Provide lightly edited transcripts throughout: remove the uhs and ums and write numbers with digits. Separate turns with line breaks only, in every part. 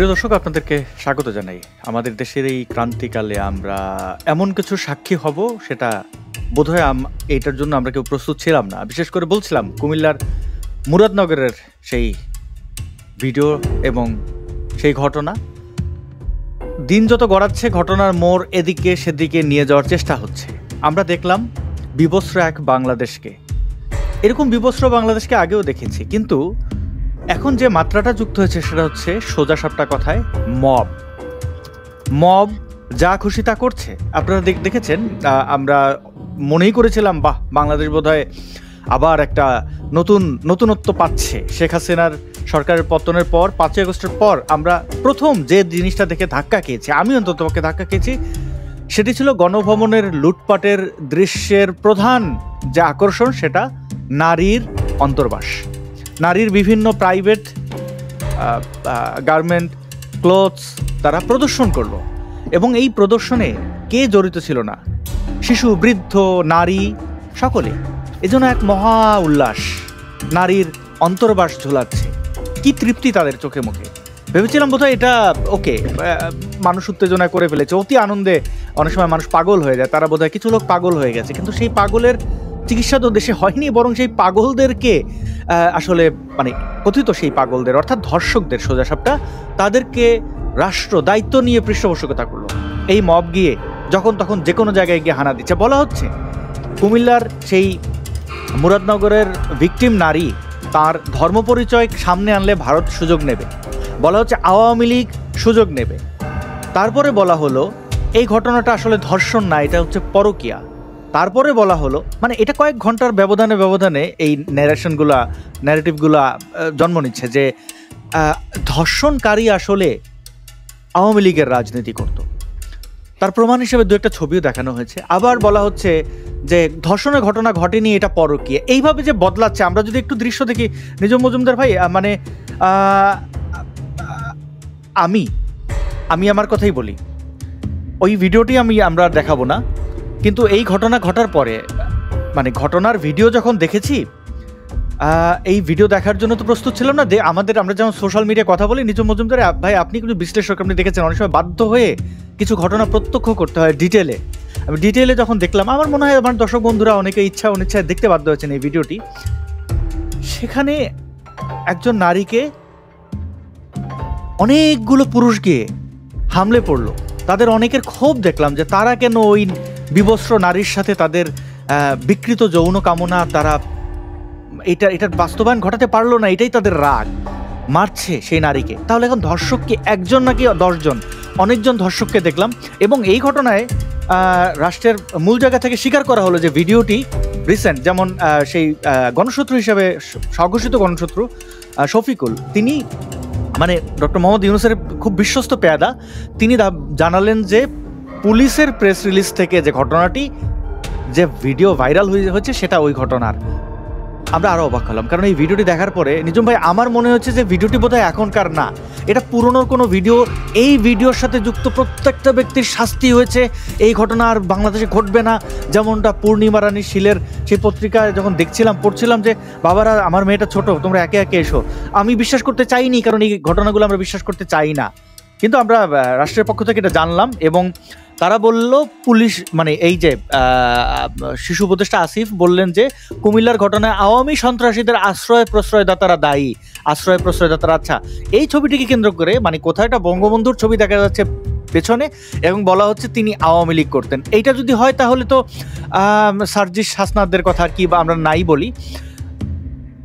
প্রিয় দর্শক, আপনাদেরকে স্বাগত জানাই। আমাদের দেশের এই ক্রান্তিকালে আমরা এমন কিছু সাক্ষী হব, সেটা বোধহয় এইটার জন্য আমরা কেউ প্রস্তুত ছিলাম না। বিশেষ করে বলছিলাম কুমিল্লার মুরাদনগরের সেই ভিডিও এবং সেই ঘটনা। দিন যত গড়াচ্ছে, ঘটনার মোড় এদিকে সেদিকে নিয়ে যাওয়ার চেষ্টা হচ্ছে। আমরা দেখলাম বিবস্ত্র এক বাংলাদেশকে। এরকম বিবস্ত্র বাংলাদেশকে আগেও দেখেছি, কিন্তু এখন যে মাত্রাটা যুক্ত হয়েছে সেটা হচ্ছে সোজা সাপটা কথায় মব যা খুশি তা করছে। আপনারা দেখেছেন, আমরা মনেই করেছিলাম বাহ, বাংলাদেশ বোধহয় আবার একটা নতুনত্ব পাচ্ছে। শেখ হাসিনার সরকারের পতনের পর 5ই আগস্টের পর আমরা প্রথম যে জিনিসটা দেখে ধাক্কা খেয়েছি, আমি অন্ততপক্ষে ধাক্কা খেয়েছি, সেটি ছিল গণভবনের লুটপাটের দৃশ্যের প্রধান যে আকর্ষণ, সেটা নারীর অন্তর্বাস। নারীর বিভিন্ন প্রাইভেট গার্মেন্ট, ক্লোথস তারা প্রদর্শন করলো, এবং এই প্রদর্শনে কে জড়িত ছিল না? শিশু, বৃদ্ধ, নারী, সকলে। এজন্য এক মহা উল্লাস। নারীর অন্তর্বাস ঝোলাচ্ছে, কি তৃপ্তি তাদের চোখে মুখে। ভেবেছিলাম বোধহয় এটা ওকে, মানুষ উত্তেজনা করে ফেলেছে, অতি আনন্দে অনেক সময় মানুষ পাগল হয়ে যায়, তারা বোধহয় কিছু লোক পাগল হয়ে গেছে। কিন্তু সেই পাগলের চিকিৎসা তো দেশে হয়নি, বরং সেই পাগলদেরকে আসলে কথিত সেই পাগলদের, অর্থাৎ ধর্ষকদের সোজা সাপটা, তাদেরকে রাষ্ট্র দায়িত্ব নিয়ে পৃষ্ঠপোষকতা করলো। এই মব গিয়ে যখন তখন যে কোনো জায়গায় গিয়ে হানা দিচ্ছে। বলা হচ্ছে কুমিল্লার সেই মুরাদনগরের ভিকটিম নারী, তার ধর্ম পরিচয় সামনে আনলে ভারত সুযোগ নেবে। বলা হচ্ছে আওয়ামী লীগ সুযোগ নেবে। তারপরে বলা হলো এই ঘটনাটা আসলে ধর্ষণ না, এটা হচ্ছে পরকীয়া। তারপরে বলা হলো, এটা কয়েক ঘন্টার ব্যবধানে এই ন্যারেটিভগুলা জন্ম নিচ্ছে যে ধর্ষণকারী আসলে আওয়ামী লীগের রাজনীতি করত। তার প্রমাণ হিসেবে দু একটা ছবিও দেখানো হয়েছে। আবার বলা হচ্ছে যে ধর্ষণের ঘটনা ঘটেনি, এটা পরকীয়া। এইভাবে যে বদলাচ্ছে, আমরা যদি একটু দৃশ্য দেখি, নিজম মজুমদার ভাই, আমি আমার কথাই বলি, ওই ভিডিওটি আমরা দেখাবো না, কিন্তু এই ঘটনা ঘটার পরে ঘটনার ভিডিও যখন দেখেছি, এই ভিডিও দেখার জন্য তো প্রস্তুত ছিলাম না। আমরা যেমন সোশ্যাল মিডিয়ায় কথা বলি, নিজম মজুমদার ভাই, আপনি কিন্তু বিশ্লেষক, আপনি দেখেছেন অনেক সময় বাধ্য হয়ে কিছু ঘটনা প্রত্যক্ষ করতে হয় ডিটেলে। আমি ডিটেলে যখন দেখলাম, আমার মনে হয় আমার দর্শক বন্ধুরা অনেকে ইচ্ছা অনিচ্ছায় দেখতে বাধ্য হয়েছেন এই ভিডিওটি। সেখানে একজন নারীকে অনেকগুলো পুরুষ গিয়ে হামলে পড়লো। তাদের অনেকের ক্ষোভ দেখলাম যে তারা কেন ওই বিবস্ত্র নারীর সাথে তাদের বিকৃত যৌন কামনা, তারা এটার বাস্তবায়ন ঘটাতে পারলো না, এটাই তাদের রাগ। মারছে সেই নারীকে। তাহলে এখন ধর্ষক কি একজন নাকি 10 জন? অনেকজন ধর্ষককে দেখলাম, এবং এই ঘটনায় রাষ্ট্রের মূল জায়গা থেকে স্বীকার করা হলো যে ভিডিওটি রিসেন্ট, যেমন সেই গণশত্রু হিসাবে স্বঘোষিত গণশত্রু শফিকুল, তিনি ডক্টর মোহাম্মদ ইউনূসের খুব বিশ্বস্ত পেয়াদা, তিনি জানালেন যে পুলিশের প্রেস রিলিজ থেকে যে ঘটনাটি, যে ভিডিও ভাইরাল হয়েছে, সেটা ওই ঘটনার। আমরা আরও অবাক হলাম, কারণ এই ভিডিওটি দেখার পরে নিজম ভাই, আমার মনে হচ্ছে যে ভিডিওটি বোধহয় এখনকার না, এটা পুরনোর কোনো ভিডিও। এই ভিডিওর সাথে যুক্ত প্রত্যেকটা ব্যক্তির শাস্তি হয়েছে। এই ঘটনা আর বাংলাদেশে ঘটবে না। যেমনটা পূর্ণিমা রানী শীলের সেই পত্রিকায় যখন পড়ছিলাম যে বাবারা, আমার মেয়েটা ছোট, তোমরা একে একে এসো। আমি বিশ্বাস করতে চাইনি, কারণ এই ঘটনাগুলো আমরা বিশ্বাস করতে চাই না। কিন্তু আমরা রাষ্ট্রের পক্ষ থেকে এটা জানলাম, এবং তারা বলল, পুলিশ এই যে শিশু উপদেষ্টা আসিফ বললেন যে কুমিল্লার ঘটনায় আওয়ামী সন্ত্রাসীদের আশ্রয় প্রশ্রয়দাতারা দায়ী। আশ্রয় প্রশ্রয়দাতারা, আচ্ছা, এই ছবিটিকে কেন্দ্র করে কোথায় একটা বঙ্গবন্ধুর ছবি দেখা যাচ্ছে পেছনে, এবং বলা হচ্ছে তিনি আওয়ামী লীগ করতেন। এইটা যদি হয় তাহলে তো সার্জিস হাসনাতদের কথা আর কি বা আমরা নাই বলি।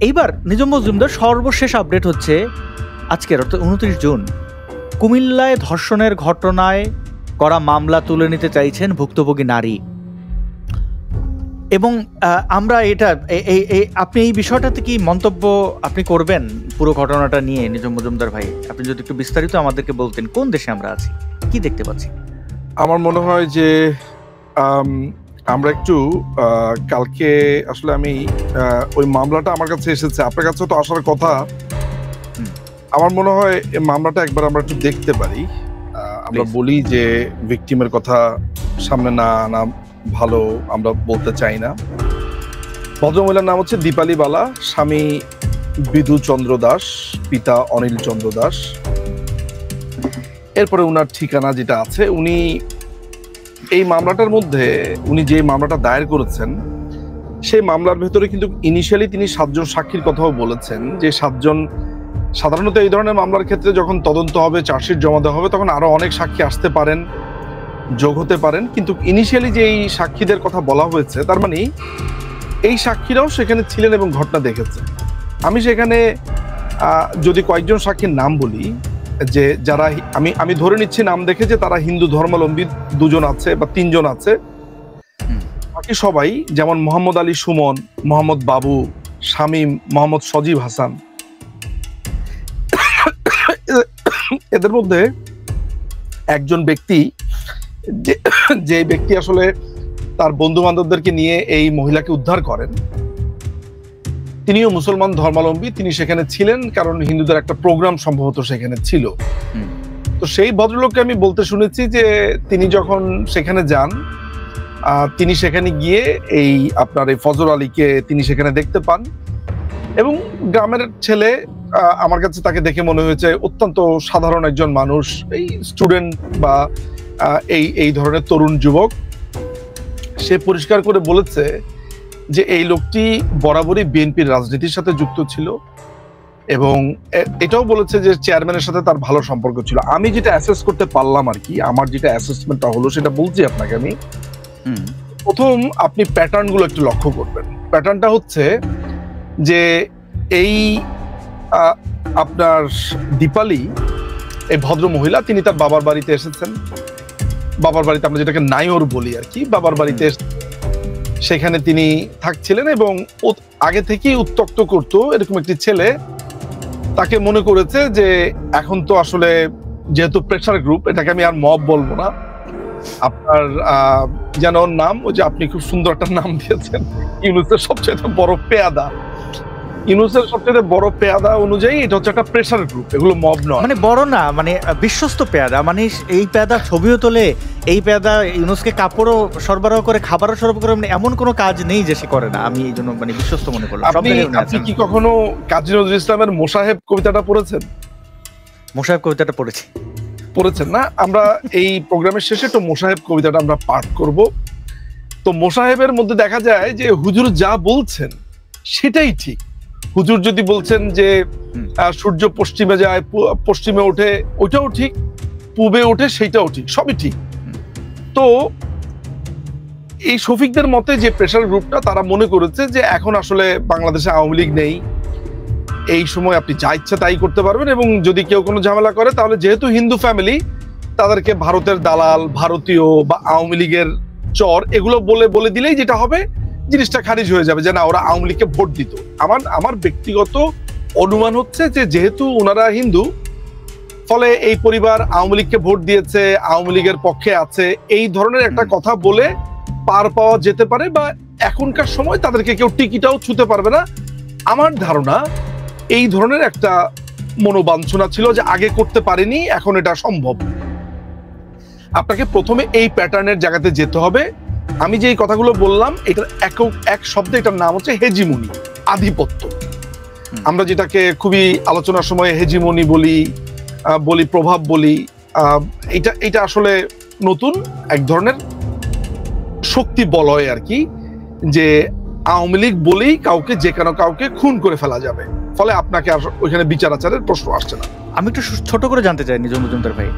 এইবার নিজম মজুমদার সর্বশেষ আপডেট হচ্ছে আজকের, অর্থাৎ 29 জুন, কুমিল্লায় ধর্ষণের ঘটনায় করা মামলা তুলে নিতে চাইছেন ভুক্তভোগী নারী। এবং আমরা এটা আপনি এই বিষয়টাতে কি মন্তব্য আপনি করবেন পুরো ঘটনাটা নিয়ে? নিজম মজুমদার ভাই, আপনি যদি একটু বিস্তারিত আমাদেরকে বলতেন, কোন দেশে আমরা আছি, কি দেখতে পাচ্ছি?
আমার মনে হয় যে আমরা একটু কালকে আসলে আমি ওই মামলাটা আমার কাছে এসেছে, আপনার কাছে তো আসার কথা। আমার মনে হয় এই মামলাটা একবার আমরা একটু দেখতে পারি। আমরা বলি যে ভিকটিমের কথা সামনে না আনা ভালো, আমরা বলতে চাই না। ভদ্রমহিলার নাম হচ্ছে দীপালি বালা, স্বামী বিধু চন্দ্র দাস, পিতা অনিল চন্দ্র দাস। এরপরে উনার ঠিকানা যেটা আছে, উনি এই মামলাটার মধ্যে উনি যে মামলাটা দায়ের করেছেন সেই মামলার ভেতরে কিন্তু ইনিশিয়ালি তিনি 7 জন সাক্ষীর কথাও বলেছেন, যে 7 জন, সাধারণত এই ধরনের মামলার ক্ষেত্রে যখন তদন্ত হবে, চার্জশিট জমা দেওয়া হবে, তখন আরো অনেক সাক্ষী আসতে পারেন, যোগ হতে পারেন, কিন্তু ইনিশিয়ালি যে এই সাক্ষীদের কথা বলা হয়েছে তার মানে এই সাক্ষীরাও সেখানে ছিলেন এবং ঘটনা দেখেছে। আমি সেখানে যদি কয়েকজন সাক্ষীর নাম বলি, যে যারা আমি ধরে নিচ্ছি নাম দেখে যে তারা হিন্দু ধর্মাবলম্বী 2 জন আছে বা 3 জন আছে, বাকি সবাই যেমন মোহাম্মদ আলী সুমন, মোহাম্মদ বাবু, শামীম, মোহাম্মদ সজীব হাসান, এদের মধ্যে একজন ব্যক্তি, যে ব্যক্তি আসলে তার বন্ধু বান্ধবদেরকে নিয়ে এই মহিলাকে উদ্ধার করেন, তিনিও মুসলমান ধর্মাবলম্বী, তিনি সেখানে ছিলেন কারণ হিন্দুদের একটা প্রোগ্রাম সম্ভবত সেখানে ছিল। তো সেই ভদ্রলোককে আমি বলতে শুনেছি যে তিনি যখন সেখানে যান, তিনি সেখানে গিয়ে এই আপনার এই ফজর আলীকে তিনি সেখানে দেখতে পান, এবং গ্রামের ছেলে, আমার কাছে তাকে দেখে মনে হয়েছে অত্যন্ত সাধারণ একজন মানুষ, এই স্টুডেন্ট বা এই ধরনের তরুণ যুবক। সে পরিষ্কার করে বলেছে যে এই লোকটি বরাবরই বিএনপির রাজনীতির সাথে যুক্ত ছিল, এবং এটাও বলেছে যে চেয়ারম্যানের সাথে তার ভালো সম্পর্ক ছিল। আমি যেটা অ্যাসেস করতে পারলাম আর কি, আমার যেটা অ্যাসেসমেন্টটা হলো সেটা বলছি আপনাকে আমি। প্রথম আপনি প্যাটার্ন গুলো একটু লক্ষ্য করবেন। প্যাটার্নটা হচ্ছে যে এই আপনার দীপালি, এই ভদ্র মহিলা, তিনি তার বাবার বাড়িতে এসেছেন। বাবার বাড়িতে আমরা যেটাকে নায়র বলি আর কি, বাবার বাড়িতে সেখানে তিনি থাকছিলেন, এবং আগে থেকেই উত্ত্যক্ত করতো এরকম একটি ছেলে তাকে মনে করেছে যে এখন তো আসলে যেহেতু প্রেসার গ্রুপ, এটাকে আমি আর মব বলবো না, আপনার যেন ওর নাম, ওই যে আপনি খুব সুন্দর একটা নাম দিয়েছেন, ইউনুসের সবচেয়ে বড় পেয়াদা, ইউনুসের সবচেয়ে বড় পেয়াদা অনুযায়ী এটা হচ্ছে একটা প্রেসার গ্রুপ, এগুলো মব নয়,
মানে বড় না, মানে বিশ্বস্ত পেয়াদা, মানে এই পেয়াদা ছবিও তোলে, এই পেয়াদা ইউনুসকে কাপড়ও সরবরাহ করে, খাবারও সরবরাহ করে, মানে এমন কোনো কাজ নেই যে সে করে না। আমি এই জন্য মানে বিশ্বস্ত মনে করলাম।
আপনি কি কখনো কাজী নজরুল ইসলামের মোসাহেব কবিতাটা পড়েছেন?
মোসাহেব কবিতাটা পড়েছেন
না? আমরা এই প্রোগ্রামের শেষে তো মোসাহেব কবিতাটা আমরা পাঠ করব। তো মোসাহেবের মধ্যে দেখা যায় যে হুজুর যা বলছেন সেটাই ঠিক। হুজুর যদি বলছেন যে সূর্য পশ্চিমে যায়, পশ্চিমে ওঠে, ওইটাও ঠিক, পূবে ওঠে, সেইটাও ঠিক, সবই ঠিক। তো এই শফিকদের মতে যে প্রেসার গ্রুপটা, তারা মনে করেছে যে এখন আসলে বাংলাদেশে আওয়ামী লীগ নেই, এই সময় আপনি যা ইচ্ছা তাই করতে পারবেন, এবং যদি কেউ কোনো ঝামেলা করে তাহলে যেহেতু হিন্দু ফ্যামিলি, তাদেরকে ভারতের দালাল, ভারতীয় বা আওয়ামী লীগের চর, এগুলো বলে দিলেই যেটা হবে, জিনিসটা খারিজ হয়ে যাবে, যে না ওরা আওয়ামী লীগকে ভোট দিত। আমার ব্যক্তিগত অনুমান হচ্ছে যে যেহেতু ওনারা হিন্দু, ফলে এই পরিবার আওয়ামী লীগকে ভোট দিয়েছে, আওয়ামী লীগের পক্ষে আছে, এই ধরনের একটা কথা বলে পার পাওয়া যেতে পারে, বা এখনকার সময় তাদেরকে কেউ টিকিটাও ছুতে পারবে না। আমার ধারণা এই ধরনের একটা মনোবাঞ্ছনা ছিল যে আগে করতে পারেনি, এখন এটা সম্ভব। আপনাকে প্রথমে এই প্যাটার্নের জায়গাতে যেতে হবে। আমি যে এই কথাগুলো বললাম, এটার এক শব্দে, এটার নাম হচ্ছে হেজিমনি, আধিপত্য। আমরা যেটাকে খুবই আলোচনার সময় হেজিমনি বলি প্রভাব বলি, এটা আসলে নতুন এক ধরনের শক্তি বলয় আর কি, যে আওয়ামী লীগ বলেই কাউকে, যে কোনো কাউকে খুন করে ফেলা যাবে, ফলে আপনাকে আর ওইখানে বিচার আচারের প্রশ্ন আসছে না।
আমি একটু ছোট করে জানতে চাই নিজম মজুমদার ভাই,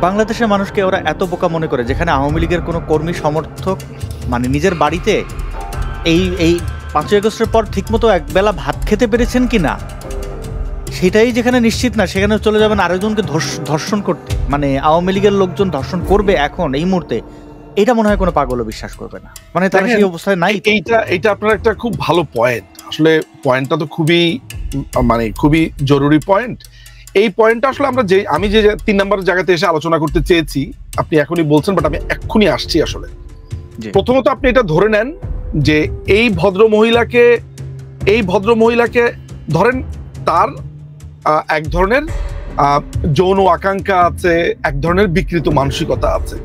বাংলাদেশের মানুষকে ওরা এত বোকা মনে করে, যেখানে আওয়ামী লীগের কোনো কর্মী সমর্থক মানে নিজের বাড়িতে এই 5ই আগস্টের পর ঠিকমতো একবেলা ভাত খেতে পেরেছেন কিনা সেটাই যেখানে নিশ্চিত না, সেখানে চলে যাবেন আরেকজনকে ধর্ষণ করতে। মানে আওয়ামী লীগের লোকজন ধর্ষণ করবে এখন এই মুহূর্তে, এটা মনে হয় কোনো পাগলও বিশ্বাস করবে না। মানে তারা সেই অবস্থায় নাই।
এইটা আপনার একটা খুব ভালো পয়েন্ট, আসলে পয়েন্টটা তো খুবই জরুরি পয়েন্ট। এই পয়েন্টটা আসলে আমি যে 3 নম্বর জায়গাতে এসে আলোচনা করতে চেয়েছি, আপনি এখনই বলছেন, বাট আমি এক্ষুনি আসছি। আসলে প্রথমত আপনি এটা ধরে নেন যে এই ভদ্র মহিলাকে ধরেন, তার এক ধরনের যৌন আকাঙ্ক্ষা আছে, এক ধরনের বিকৃত মানসিকতা আছে।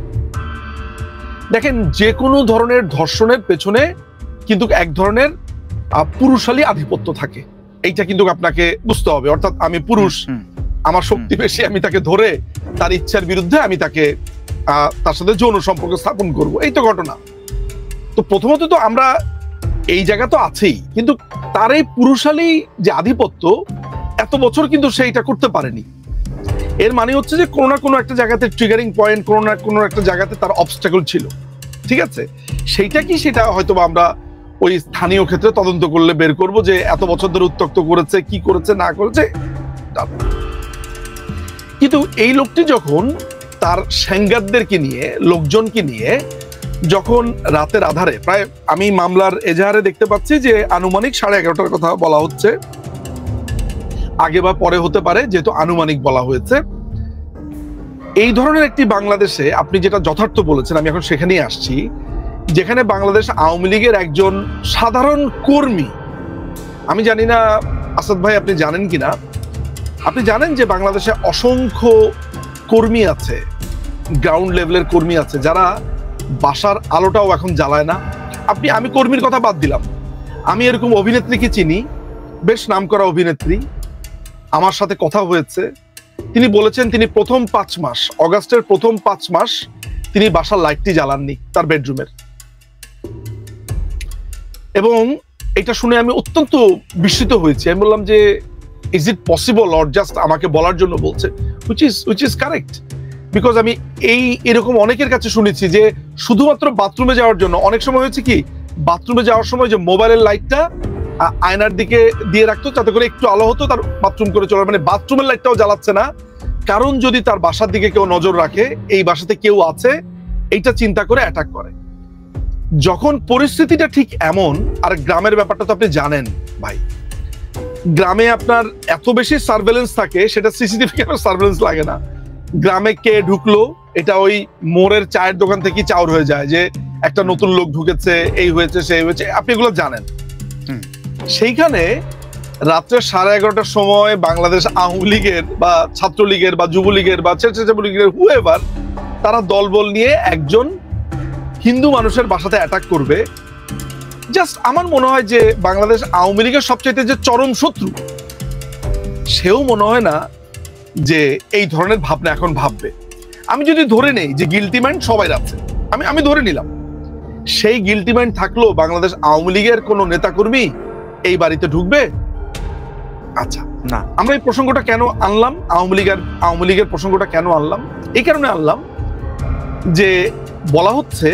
দেখেন, যে কোনো ধরনের ধর্ষণের পেছনে কিন্তু এক ধরনের পুরুষালী আধিপত্য থাকে, এইটা কিন্তু আপনাকে বুঝতে হবে। অর্থাৎ আমি পুরুষ, আমার শক্তি বেশি, আমি তাকে ধরে তার ইচ্ছার বিরুদ্ধে আমি তাকে তার সাথে যৌন সম্পর্ক স্থাপন করব, এই তো ঘটনা। তো প্রথমত তো আমরা এই জায়গা তো আছেই, কিন্তু তার এই পুরুষালী যে আধিপত্য এত বছর কিন্তু সেইটা করতে পারেনি। এর মানে হচ্ছে যে কোনো না কোনো একটা জায়গাতে ট্রিগারিং পয়েন্ট, কোনো না কোনো একটা জায়গাতে তার অবস্ট্যাকল ছিল, ঠিক আছে? সেইটা কি, সেটা হয়তো আমরা ওই স্থানীয় ক্ষেত্রে তদন্ত করলে বের করব যে এত বছর ধরে উত্ত্যক্ত করেছে, কি করেছে না করেছে। কিন্তু এই লোকটি যখন তার সাংবাদিকদেরকে নিয়ে, লোকজনকে নিয়ে যখন রাতের আধারে, প্রায় আমি মামলার এজাহারে দেখতে পাচ্ছি যে আনুমানিক 11:30টার কথা বলা হচ্ছে, আগে বা পরে হতে পারে, যেহেতু আনুমানিক বলা হয়েছে। এই ধরনের একটি বাংলাদেশে আপনি যেটা যথার্থ বলেছেন, আমি এখন সেখানেই আসছি, যেখানে বাংলাদেশ আওয়ামী লীগের একজন সাধারণ কর্মী, আমি জানি না আসাদ ভাই আপনি জানেন কিনা, আপনি জানেন যে বাংলাদেশে অসংখ্য কর্মী আছে, গ্রাউন্ড লেভেলের কর্মী আছে, যারা বাসার আলোটাও এখন জ্বালায় না। আমি কর্মীর কথা বাদ দিলাম, আমি এরকম অভিনেত্রীকে চিনি, বেশ নামকরা অভিনেত্রী, আমার সাথে কথা হয়েছে, তিনি বলেছেন তিনি প্রথম 5 মাস, অগাস্টের প্রথম 5 মাস তিনি বাসার লাইটটি জ্বালাননি তার বেডরুমের। এবং এটা শুনে আমি অত্যন্ত বিস্মিত হয়েছি। আমি বললাম যে is it possible, or just আমাকে বলার জন্য বলছে, হুইচ ইজ কারেক্ট। বিকজ আমি এরকম অনেকের কাছে শুনেছি যে শুধুমাত্র বাথরুমে যাওয়ার জন্য, অনেক সময় হয়েছে কি বাথরুমে যাওয়ার সময় যে মোবাইলের লাইটটা আয়নার দিকে দিয়ে রাখতো যাতে করে একটু আলো হতো, তার বাথরুম করে চলে, মানে বাথরুমের লাইটটাও জ্বালাচ্ছে না, কারণ যদি তার বাসার দিকে কেউ নজর রাখে, এই বাসাতে কেউ আছে এইটা চিন্তা করে অ্যাটাক করে। যখন পরিস্থিতিটা ঠিক এমন, আর গ্রামের ব্যাপারটা তো আপনি জানেন ভাই, গ্রামে আপনার এত বেশি সার্ভেলেন্স থাকে, সেটা সিসিটিভি ক্যামেরা সার্ভেলেন্স লাগে না। গ্রামে কে ঢুকলো এটা ওই মোড়ের চায়ের দোকান থেকে চাউর হয়ে যায় যে একটা নতুন লোক ঢুকেছে, এই হয়েছে সেই হয়েছে, আপনি এগুলো জানেন। সেইখানে রাত্রে 11:30টার সময় বাংলাদেশ আওয়ামী লীগের বা ছাত্রলীগের বা যুবলীগের বা স্বেচ্ছাসেবক হুয়েভার, তারা দলবল নিয়ে একজন হিন্দু মানুষের বাসাতে অ্যাটাক করবে। জাস্ট আমার মনে হয় যে বাংলাদেশ আওয়ামী লীগের সবচাইতে যে চরম শত্রু, সেও মনে হয় না যে এই ধরনের ভাবনা এখন ভাববে। আমি যদি ধরে নেই যে গিল্টি মাইন্ড সবাই আছে, আমি ধরে নিলাম, সেই গিল্টি মাইন্ড থাকলেও বাংলাদেশ আওয়ামী লীগের কোন নেতাকর্মী এই বাড়িতে ঢুকবে? আচ্ছা না, আমরা এই প্রসঙ্গটা কেন আনলাম, আওয়ামী লীগের প্রসঙ্গটা কেন আনলাম? এই কারণে আনলাম যে বলা হচ্ছে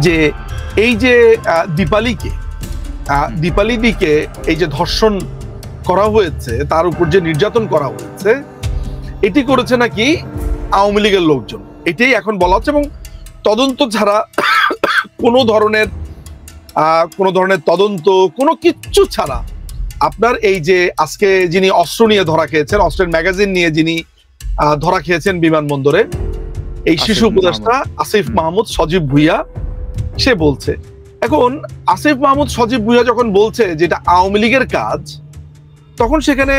যে এই যে দীপালি দিকে এই যে ধর্ষণ করা হয়েছে, তার উপর যে নির্যাতন করা হয়েছে, এটি করেছে নাকি আওয়ামী লীগের লোকজন, এটাই এখন বলা হচ্ছে। এবং তদন্ত ছাড়া কোনো ধরনের তদন্ত, কোনো কিচ্ছু ছাড়া আপনার এই যে আজকে যিনি অস্ত্র নিয়ে ধরা খেয়েছেন, অস্ত্রের ম্যাগাজিন নিয়ে যিনি ধরা খেয়েছেন বিমানবন্দরে, এই শিশু উপদেষ্টা আসিফ মাহমুদ সজীব ভুইয়া, সে বলছে, এখন আসিফ মাহমুদ সজীব ভুইয়া যখন বলছে যেটা আওয়ামী লীগের কাজ, তখন সেখানে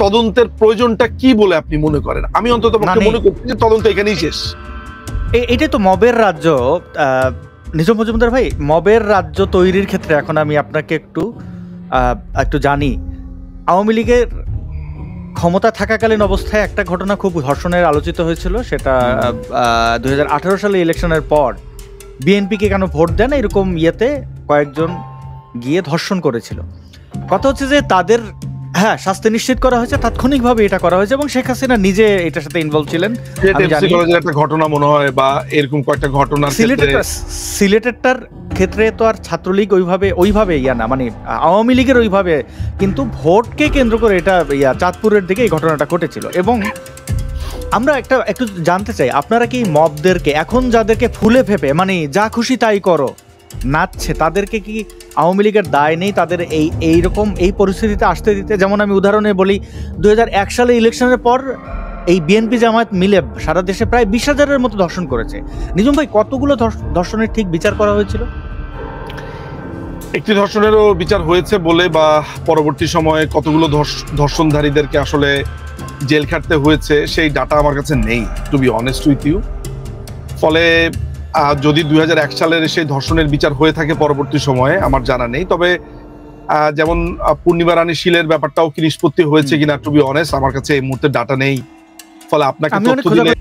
তদন্তের প্রয়োজনটা কি বলে আপনি মনে করেন? আমি অন্তত মনে করছি যে তদন্ত এখানেই শেষ।
এটাই তো মবের রাজ্য। নিজম মজুমদার ভাই, মবের রাজ্য তৈরির ক্ষেত্রে এখন আমি আপনাকে একটু জানি, আওয়ামী লীগের ক্ষমতা থাকাকালীন অবস্থায় একটা ঘটনা খুব ধর্ষণের আলোচিত হয়েছিল, সেটা 2018 সালে ইলেকশনের পর বিএনপিকে কেন ভোট দেন এরকম ইয়েতে কয়েকজন গিয়ে ধর্ষণ করেছিল। কথা হচ্ছে যে তাদের শাস্তি নিশ্চিত করা হয়েছে, তাৎক্ষণিকভাবে এটা করা হয়েছে, এবং শেখ হাসিনা নিজে এটার সাথে ইনভলভ ছিলেন।
একটা ঘটনা মনে হয়, বা এরকম কয়েকটা ঘটনা
সিলেটেরটার ক্ষেত্রে তো আর ছাত্রলীগ ওইভাবে ইয়া না, মানে আওয়ামী লীগের ওইভাবে, কিন্তু ভোটকে কেন্দ্র করে এটা চাঁদপুরের দিকে এই ঘটনাটা ঘটেছিল। এবং আমরা একটু জানতে চাই, আপনারা কি মবদেরকে এখন যাদেরকে ফুলে ফেপে মানে যা খুশি তাই করো নাচছে, তাদেরকে কি আওয়ামী লীগের দায় নেই তাদের এইরকম এই পরিস্থিতিতে আসতে দিতে? যেমন আমি উদাহরণে বলি, 2001 সালে ইলেকশনের পর এই বিএনপি জামায়াত মিলে সারা দেশে প্রায় 20,000-এর মতো ধর্ষণ করেছে। নিজম ভাই, কতগুলো ধর্ষণের ঠিক বিচার করা হয়েছিল?
একটি ধর্ষণেরও বিচার হয়েছে বলে, বা পরবর্তী সময়ে কতগুলো ধর্ষণধারীদেরকে আসলে জেল খাটতে হয়েছে সেই ডাটা আমার কাছে নেই, to be honest with you. ফলে যদি 2001 সালের সেই ধর্ষণের বিচার হয়ে থাকে পরবর্তী সময়ে, আমার জানা নেই। তবে যেমন পূর্ণিমা রানী শীলের ব্যাপারটাও কি নিষ্পত্তি হয়েছে কিনা, টু বি অনেস্ট আমার কাছে এই মুহূর্তে ডাটা নেই, ফলে আপনাকে
আমি অনেক
তথ্য দিলে